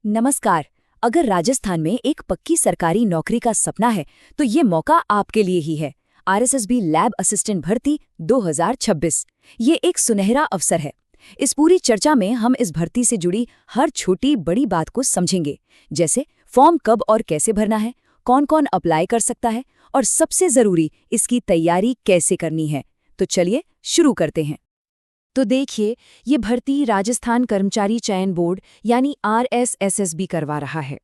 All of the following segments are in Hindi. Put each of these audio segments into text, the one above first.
नमस्कार। अगर राजस्थान में एक पक्की सरकारी नौकरी का सपना है तो ये मौका आपके लिए ही है। आरएसएसबी लैब असिस्टेंट भर्ती 2026 ये एक सुनहरा अवसर है। इस पूरी चर्चा में हम इस भर्ती से जुड़ी हर छोटी बड़ी बात को समझेंगे, जैसे फॉर्म कब और कैसे भरना है, कौन कौन अप्लाई कर सकता है और सबसे जरूरी इसकी तैयारी कैसे करनी है। तो चलिए शुरू करते हैं। तो देखिए, ये भर्ती राजस्थान कर्मचारी चयन बोर्ड यानी RSSB करवा रहा है।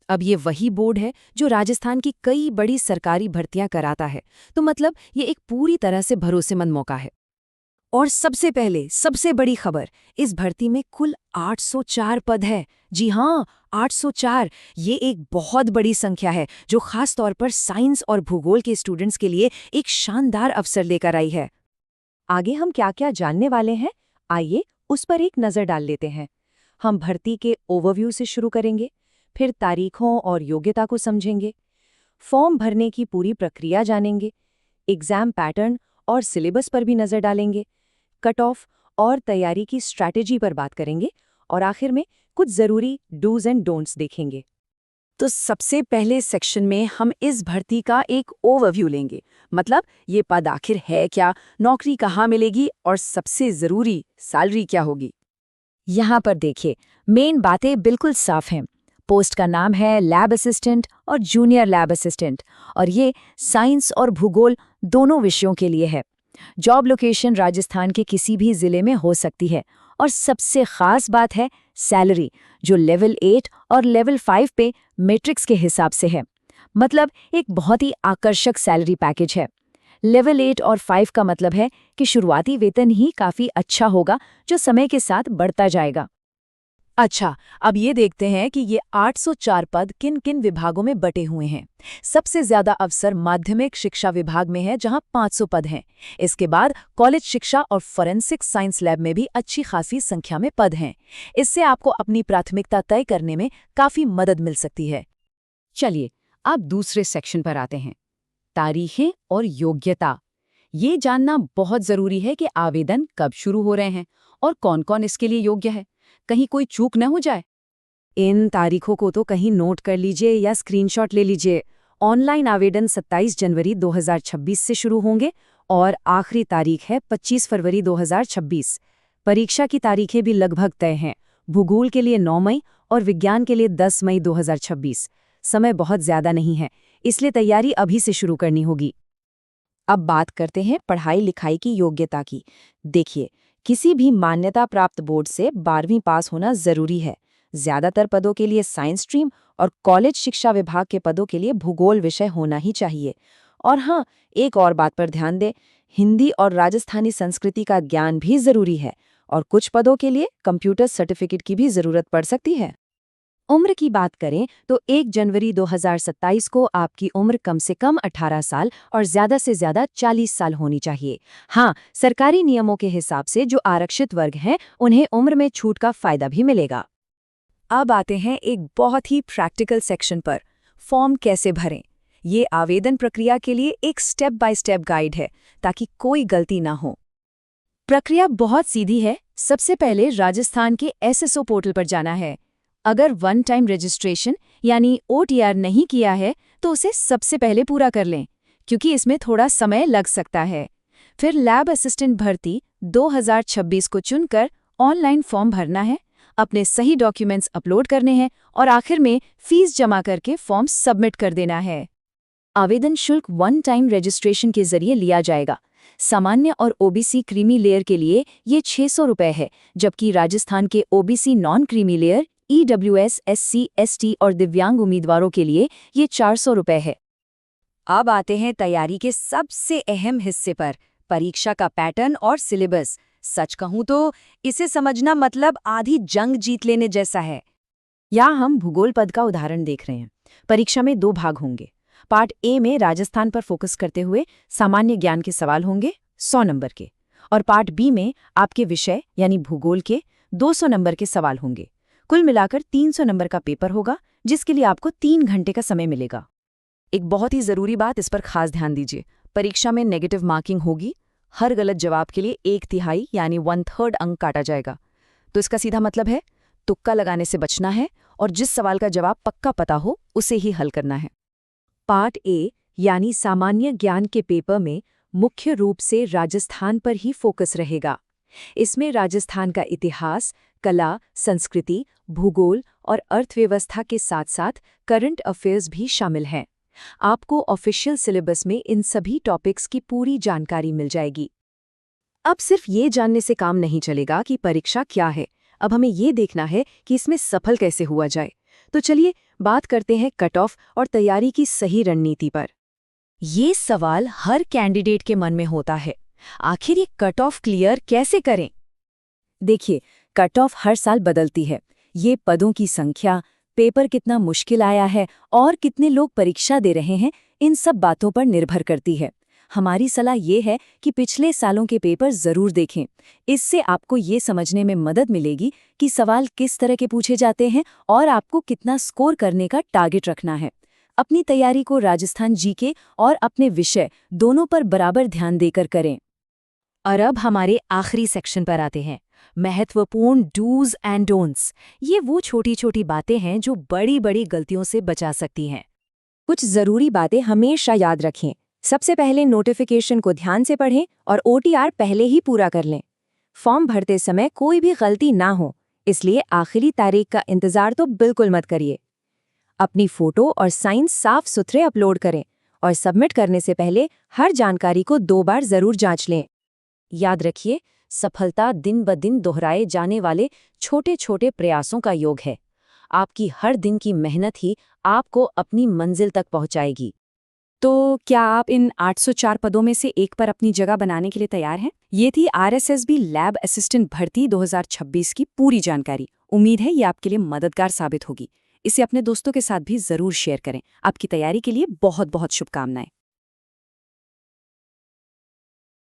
अब ये वही बोर्ड है जो राजस्थान की कई बड़ी सरकारी भर्तियां कराता है, तो मतलब ये एक पूरी तरह से भरोसेमंद मौका है। और सबसे पहले सबसे बड़ी खबर, इस भर्ती में कुल 804 पद है। जी हाँ, 804। ये एक बहुत बड़ी संख्या है जो खास तौर पर साइंस और भूगोल के स्टूडेंट्स के लिए एक शानदार अवसर लेकर आई है। आगे हम क्या क्या जानने वाले हैं, आइए उस पर एक नज़र डाल लेते हैं। हम भर्ती के ओवरव्यू से शुरू करेंगे, फिर तारीखों और योग्यता को समझेंगे, फॉर्म भरने की पूरी प्रक्रिया जानेंगे, एग्जाम पैटर्न और सिलेबस पर भी नज़र डालेंगे, कट ऑफ और तैयारी की स्ट्रैटेजी पर बात करेंगे और आखिर में कुछ ज़रूरी डूज एंड डोंट्स देखेंगे। तो सबसे पहले सेक्शन में हम इस भर्ती का एक ओवरव्यू लेंगे, मतलब ये पद आखिर है क्या, नौकरी कहाँ मिलेगी और सबसे ज़रूरी सैलरी क्या होगी। यहाँ पर देखिए, मेन बातें बिल्कुल साफ हैं। पोस्ट का नाम है लैब असिस्टेंट और जूनियर लैब असिस्टेंट, और ये साइंस और भूगोल दोनों विषयों के लिए है। जॉब लोकेशन राजस्थान के किसी भी ज़िले में हो सकती है। और सबसे ख़ास बात है सैलरी, जो लेवल 8 और लेवल 5 पे मैट्रिक्स के हिसाब से है। मतलब एक बहुत ही आकर्षक सैलरी पैकेज है। लेवल 8 और 5 का मतलब है कि शुरुआती वेतन ही काफ़ी अच्छा होगा, जो समय के साथ बढ़ता जाएगा। अच्छा, अब ये देखते हैं कि ये 804 पद किन किन विभागों में बटे हुए हैं। सबसे ज्यादा अवसर माध्यमिक शिक्षा विभाग में है, जहां 500 पद हैं। इसके बाद कॉलेज शिक्षा और फॉरेंसिक साइंस लैब में भी अच्छी खासी संख्या में पद हैं। इससे आपको अपनी प्राथमिकता तय करने में काफी मदद मिल सकती है। चलिए, अब दूसरे सेक्शन पर आते हैं, तारीखें और योग्यता। ये जानना बहुत जरूरी है कि आवेदन कब शुरू हो रहे हैं और कौन कौन इसके लिए योग्य है, कहीं कोई चूक न हो जाए। इन तारीखों को तो कहीं नोट कर लीजिए या स्क्रीनशॉट ले लीजिए। ऑनलाइन आवेदन 27 जनवरी 2026 से शुरू होंगे और आखिरी तारीख है 25 फरवरी 2026। परीक्षा की तारीखें भी लगभग तय हैं। भूगोल के लिए 9 मई और विज्ञान के लिए 10 मई 2026। समय बहुत ज्यादा नहीं है, इसलिए तैयारी अभी से शुरू करनी होगी। अब बात करते हैं पढ़ाई लिखाई की योग्यता की। देखिए, किसी भी मान्यता प्राप्त बोर्ड से 12वीं पास होना जरूरी है। ज्यादातर पदों के लिए साइंस स्ट्रीम और कॉलेज शिक्षा विभाग के पदों के लिए भूगोल विषय होना ही चाहिए। और हाँ, एक और बात पर ध्यान दें, हिंदी और राजस्थानी संस्कृति का ज्ञान भी जरूरी है और कुछ पदों के लिए कंप्यूटर सर्टिफिकेट की भी जरूरत पड़ सकती है। उम्र की बात करें तो 1 जनवरी 2027 को आपकी उम्र कम से कम 18 साल और ज्यादा से ज्यादा 40 साल होनी चाहिए। हाँ, सरकारी नियमों के हिसाब से जो आरक्षित वर्ग हैं, उन्हें उम्र में छूट का फायदा भी मिलेगा। अब आते हैं एक बहुत ही प्रैक्टिकल सेक्शन पर, फॉर्म कैसे भरें। ये आवेदन प्रक्रिया के लिए एक स्टेप बाय स्टेप गाइड है, ताकि कोई गलती ना हो। प्रक्रिया बहुत सीधी है। सबसे पहले राजस्थान के SSO पोर्टल पर जाना है। अगर वन टाइम रजिस्ट्रेशन यानी OTR नहीं किया है तो उसे सबसे पहले पूरा कर लें, क्योंकि इसमें थोड़ा समय लग सकता है। फिर लैब असिस्टेंट भर्ती 2026 को चुनकर ऑनलाइन फॉर्म भरना है, अपने सही डॉक्यूमेंट्स अपलोड करने हैं और आखिर में फीस जमा करके फॉर्म सबमिट कर देना है। आवेदन शुल्क वन टाइम रजिस्ट्रेशन के जरिए लिया जाएगा। सामान्य और OBC क्रीमी लेयर के लिए ये 600 रुपये है, जबकि राजस्थान के OBC non creamy layer EWS, SC, ST और दिव्यांग उम्मीदवारों के लिए ये 400 रुपये है। अब आते हैं तैयारी के सबसे अहम हिस्से पर, परीक्षा का पैटर्न और सिलेबस। सच कहूं तो इसे समझना मतलब आधी जंग जीत लेने जैसा है। यहाँ हम भूगोल पद का उदाहरण देख रहे हैं। परीक्षा में 2 भाग होंगे। पार्ट ए में राजस्थान पर फोकस करते हुए सामान्य ज्ञान के सवाल होंगे 100 नंबर के, और पार्ट बी में आपके विषय यानी भूगोल के 200 नंबर के सवाल होंगे। कुल मिलाकर 300 नंबर का पेपर होगा, जिसके लिए आपको 3 घंटे का समय मिलेगा। एक बहुत ही जरूरी बात, इस पर खास ध्यान दीजिए। परीक्षा में नेगेटिव मार्किंग होगी। हर गलत जवाब के लिए 1/3 यानी 1/3 अंक काटा जाएगा। तो इसका सीधा मतलब है तुक्का लगाने से बचना है और जिस सवाल का जवाब पक्का पता हो उसे ही हल करना है। पार्ट ए यानी सामान्य ज्ञान के पेपर में मुख्य रूप से राजस्थान पर ही फोकस रहेगा। इसमें राजस्थान का इतिहास, कला, संस्कृति, भूगोल और अर्थव्यवस्था के साथ साथ करंट अफेयर्स भी शामिल हैं। आपको ऑफिशियल सिलेबस में इन सभी टॉपिक्स की पूरी जानकारी मिल जाएगी। अब सिर्फ ये जानने से काम नहीं चलेगा कि परीक्षा क्या है, अब हमें ये देखना है कि इसमें सफल कैसे हुआ जाए। तो चलिए बात करते हैं कट ऑफ और तैयारी की सही रणनीति पर। ये सवाल हर कैंडिडेट के मन में होता है, आखिर ये कट ऑफ क्लियर कैसे करें? देखिए, कट ऑफ हर साल बदलती है। ये पदों की संख्या, पेपर कितना मुश्किल आया है और कितने लोग परीक्षा दे रहे हैं, इन सब बातों पर निर्भर करती है। हमारी सलाह ये है कि पिछले सालों के पेपर जरूर देखें। इससे आपको ये समझने में मदद मिलेगी कि सवाल किस तरह के पूछे जाते हैं और आपको कितना स्कोर करने का टारगेट रखना है। अपनी तैयारी को राजस्थान जीके और अपने विषय दोनों पर बराबर ध्यान देकर करें। और अब हमारे आखिरी सेक्शन पर आते हैं, महत्वपूर्ण डूज एंड डोंट्स। ये वो छोटी छोटी बातें हैं जो बड़ी बड़ी गलतियों से बचा सकती हैं। कुछ जरूरी बातें हमेशा याद रखें। सबसे पहले नोटिफिकेशन को ध्यान से पढ़ें और OTR पहले ही पूरा कर लें। फॉर्म भरते समय कोई भी गलती ना हो, इसलिए आखिरी तारीख का इंतजार तो बिल्कुल मत करिए। अपनी फोटो और साइन साफ सुथरे अपलोड करें और सबमिट करने से पहले हर जानकारी को 2 बार जरूर जांच लें। याद रखिए, सफलता दिन ब दिन दोहराए जाने वाले छोटे छोटे प्रयासों का योग है। आपकी हर दिन की मेहनत ही आपको अपनी मंजिल तक पहुंचाएगी। तो क्या आप इन 804 पदों में से एक पर अपनी जगह बनाने के लिए तैयार हैं? ये थी RSSB लैब असिस्टेंट भर्ती 2026 की पूरी जानकारी। उम्मीद है ये आपके लिए मददगार साबित होगी। इसे अपने दोस्तों के साथ भी जरूर शेयर करें। आपकी तैयारी के लिए बहुत बहुत शुभकामनाएं।